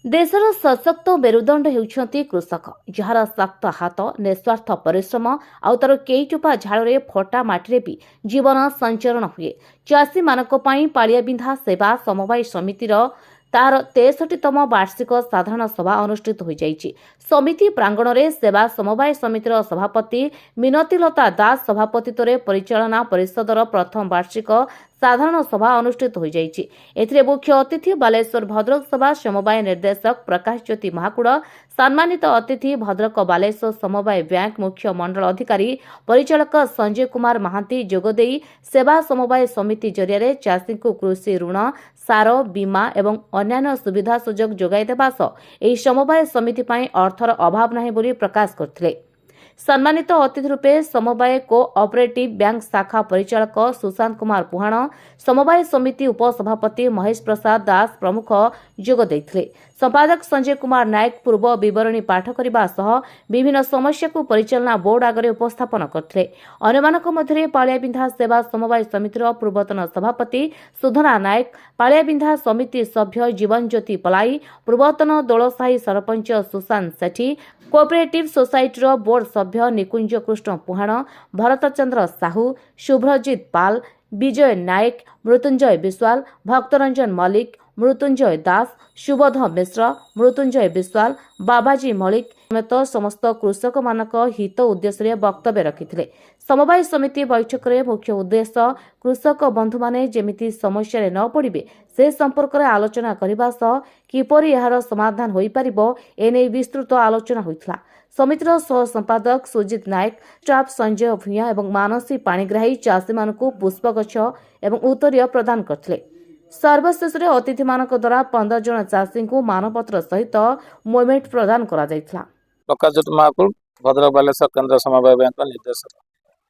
देशर सशक्त मेरुदंड हेउछंती कृषक जार शक्त हाथ निस्वार्थ परिश्रम आउ तार केई टोपा झाड़े फटा माटी भी जीवन संचरण हुए। चाषी मानक पई पालिया बिंधा सेवा समवाय समितिर तार 63तम वार्षिक साधारण सभा अनुष्ठित हो जाइछि। समिति प्रांगण में सेवा समवाय समितिर सभापति मिनतीलता दास सभापतित्व परिचालना परिषदर प्रथम वार्षिक साधारण सभा अनुष्ठित हो जाइछि। एथिरे मुख्य अतिथि बालेश्वर भद्रक सभा समवाय निर्देशक प्रकाश ज्योति महाकुड़, सम्मानित अतिथि भद्रक बालेश्वर समवाय बैंक मुख्य मंडल अधिकारी परिचालक संजय कुमार महांती जोगदेई सेवा समवाय समिति जरिया चाषी को कृषि ऋण सार बीमा एवं अन्यान्य सुविधा सुजोग जोगाई देबा सह एही समवाय समिति पई अर्थर अभाव नाही बोली प्रकाश करथिले। सम्मानित अतिथि रूपे समवाय कोऑपरेटिव बैंक शाखा परिचालक सुशांत कुमार पुहाण, समवाय समिति उपसभापति महेश प्रसाद दास प्रमुख जोग देथिले। संपादक संजय कुमार नायक पूर्व विवरणी पाठ करने सह विभिन्न समस्या को परिचालना बोर्ड आगे उपस्थापन करथिले। अन्यमानक मध्य पालियाबिंधा सेवा समवाय समितिर पूर्वतन सभापति सुधना नायक, पालियाबिंधा समिति सभ्य जीवन ज्योति पलाई, पूर्वतन दोलसाही सरपंच सुशांत सेठी, कोऑपरेटिव सोसाइटीर बोर्ड सभ्य निकुंज कृष्ण पुहाण, भरतचंद्र साहू, शुभ्रजित पाल, विजय नायक, मृत्युंजय विश्वाल, भक्तरंजन मल्लिक, मृत्युंजय दास, सुबोध मिश्र, मृत्युंजय विश्वाल, बाबाजी मल्लिक समेत समस्त कृषक मानक हित उद्देश्य वक्तव्य रखिथिले। समवाय समिति बैठक में मुख्य उद्देश्य कृषक बंधु माने जेमिति समस्या न पड़े से संपर्क में आलोचना करने सह किपरि यार समाधान हो पारिबो एने विस्तृत आलोचना होइथिला। समितिर सह संपादक सुजित नायक, स्टाफ संजय भूया एवं मानसी पाणिग्राही चाषी मानकु पुष्पगछ एवं उत्तरीय प्रदान करथिले। सर्वशेष अतिथि मानक द्वारा 15 जन चाषी को मानपत्र सहित मोमेंट प्रदान करा जायथिला। प्रकाश ज्योति महाकुड़, भद्रक बालेश्वर केन्द्र समवाय बैंक निर्देशक।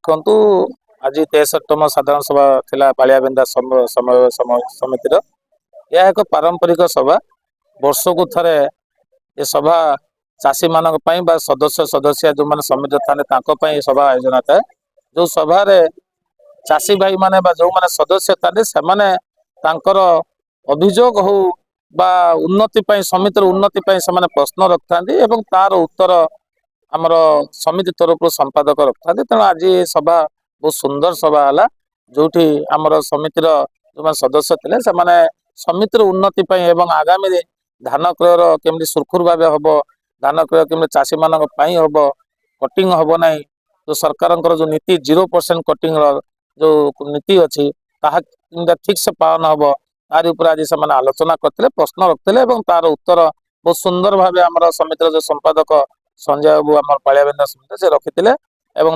देखु आज 63तम साधारण सभा थिला पालियाबिंधा समवाय समितिर। यह एक पारंपरिक सभा, वर्ष को थरे ये सभा चाषी मानक पई बा सदस्य जो माने समिति था सभा आयोजन था। जो सभा चाषी भाई माने बा जो माने सदस्य था से माने तांकर अभियोग हो बा उन्नति पई समितिर उन्नति पई से माने प्रश्न रखथांती एवं तार उत्तर आमर समिति तरफ संपादक रखथांती। तेणु आज सभा बहुत सुंदर सभा है जोठी आमर समितिर जो सदस्य थे से माने समितिर उन्नति पई एवं आगामी धान क्रयर केमती सुरखुर भाव हम, धान क्रय केमती चाषी मानक पई हम, कटिंग हम ना, जो सरकार जो नीति 0% कटिंग जो नीति अच्छी ताहा ठीक से पालन हम तारी ऊपर आज से आलोचना करते प्रश्न रखते तार उत्तर बहुत सुंदर भाव आम समितिर जो संपादक संजय बाबू आम पालियाबिंधा समिति से रखी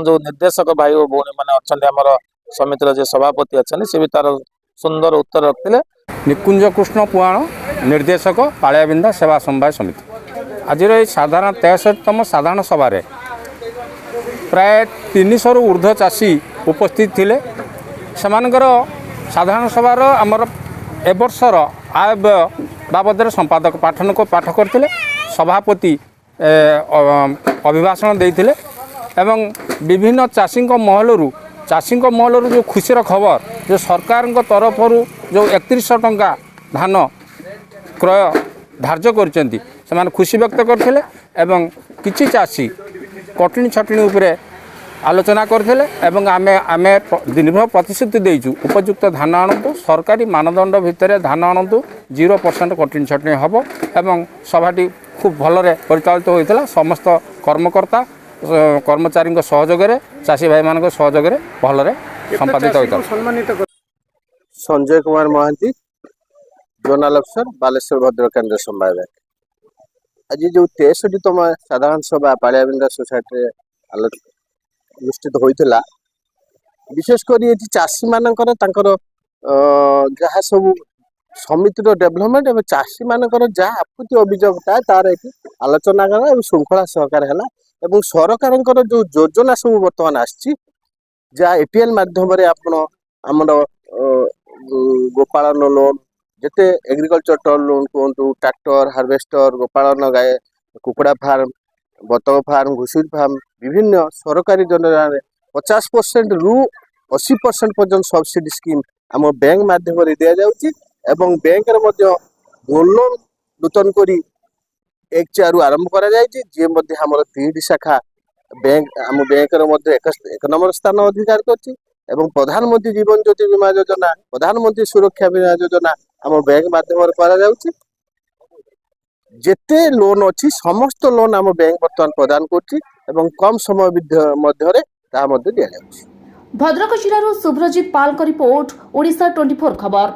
जो निर्देशक भाई और भौणी मैंने अच्छा आम समितिर जो सभापति अच्छा सी भी तार सुंदर उत्तर रखते। निकुंज कृष्ण पुहाण, निर्देशक पालियाबिंधा सेवा समवाय समिति। आज साधारण 63तम साधारण सभा प्राय 300 ऊर्ध्व चाषी उपस्थित थिले। सेमानकर साधारण सभार आमर एवर्षर आय व्यय बाबद संपादक पाठन को पाठ करते, सभापति अभिभाषण देते एवं विभिन्न चाषी महलू जो खुशीर खबर जो सरकार तरफ जो 3100 टंका धान क्रय धार्य कर खुशी व्यक्त करते एवं किछि चाषी कटिणी छटिणी उपरे आलोचना करथिले एवं आमे दीर्घ प्रतिश्रुति देइछु उपयुक्त धान आणतु, सरकारी मानदंड भितर धान आणतु, 0% कटिन छटनी हम एवं सभाटी खूब भलरे परिचालित होइतला। समस्त कर्मकर्ता कर्मचारी सहयोग चाषी भाई मान सहयोग भलरे संपादित होइतला। संजय कुमार महांती, जोनाल अफसर, बालेश्वर भद्रक केन्द्र समवाय बैंक। आज जो 63तम साधारण सभा पालियाबिंधा सोसाइटी अनुष्ठित होइतला, विशेषकर ये चाषी मानकर जहाँ सब समितिर डेभलपमेंट एवं चाषी मानकर जहाँ आपत्ति अभियोग था तार एक आलोचना करा श्रृंखला सहकार है एवं सरकार जो योजना सब बर्तमान आसी जहाँ एपीएल माध्यम आमर गोपालन लोन जिते एग्रीकल्चर टर्न लोन कहतु, ट्रैक्टर हार्वेस्टर, गोपालन गाय कुकुड़ा फार्म, बतक फार्म, घुषुरी फार्म विभिन्न सरकारी योजना 50% रु 80% पर्यंत सब्सिडी स्कीम आम बैंक माध्यम दि जाऊँगी एवं बैंक गोल्ड लोन नूतन करी 1 आरंभ करा जायछि जे मध्ये हमर 3टी शाखा बैंक आम बैंक रो मध्ये एक नंबर स्थान अधिकार करछि एवं प्रधानमंत्री जीवन ज्योति बीमा योजना प्रधानमंत्री सुरक्षा बीमा योजना आम बैंक माध्यम करा जाउछि जेते लोन अछि समस्त लोन आम बैंक वर्तमान प्रदान करछि एवं कम समय मध्यरे ता मध्ये दिया जाउछि। भद्रक जिल्लाରୁ ସୁଭ୍ରଜିତ ପାଲଙ୍କ ରିପୋର୍ଟ ଓଡ଼ିଶା 24 ଖବର।